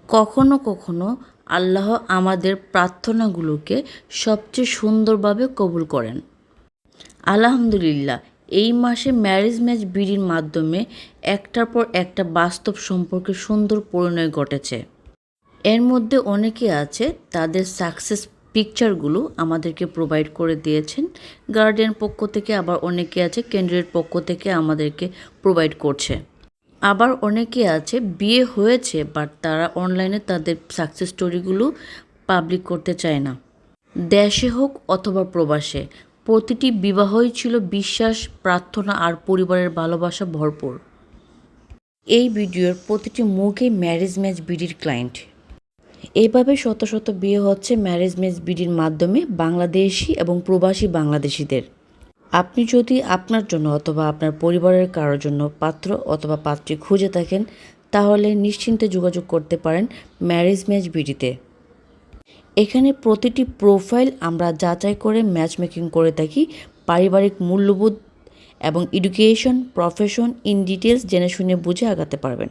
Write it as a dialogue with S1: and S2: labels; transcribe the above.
S1: কখনো কখনো আল্লাহ আমাদের প্রার্থনাগুলোকে সবচেয়ে সুন্দরভাবে কবুল করেন। আলহামদুলিল্লাহ, এই মাসে ম্যারেজ ম্যাচ বিডির মাধ্যমে একটার পর একটা বাস্তব সম্পর্কে সুন্দর পরিণয় ঘটেছে। এর মধ্যে অনেকে আছে তাদের সাকসেস পিকচারগুলো আমাদেরকে প্রোভাইড করে দিয়েছেন গার্ডিয়ান পক্ষ থেকে, আবার অনেকে আছে ক্যান্ডিডেট পক্ষ থেকে আমাদেরকে প্রোভাইড করছে। আবার অনেকে আছে বিয়ে হয়েছে বাট তারা অনলাইনে তাদের সাকসেস স্টোরিগুলো পাবলিক করতে চায় না। দেশে হোক অথবা প্রবাসে, প্রতিটি বিবাহই ছিল বিশ্বাস, প্রার্থনা আর পরিবারের ভালোবাসা ভরপুর। এই ভিডিওর প্রতিটি মুখেই ম্যারেজ ম্যাচ বিডির ক্লায়েন্ট। এইভাবে শত শত বিয়ে হচ্ছে ম্যারেজ ম্যাচ বিডির মাধ্যমে বাংলাদেশি এবং প্রবাসী বাংলাদেশিদের। আপনি যদি আপনার জন্য অথবা আপনার পরিবারের কারোর জন্য পাত্র অথবা পাত্রী খুঁজে থাকেন, তাহলে নিশ্চিন্তে যোগাযোগ করতে পারেন ম্যারেজ ম্যাচ বিডিতে। এখানে প্রতিটি প্রোফাইল আমরা যাচাই করে ম্যাচ মেকিং করে থাকি। পারিবারিক মূল্যবোধ এবং এডুকেশন, প্রফেশন ইন ডিটেলস জেনে শুনে বুঝে আগাতে পারবেন।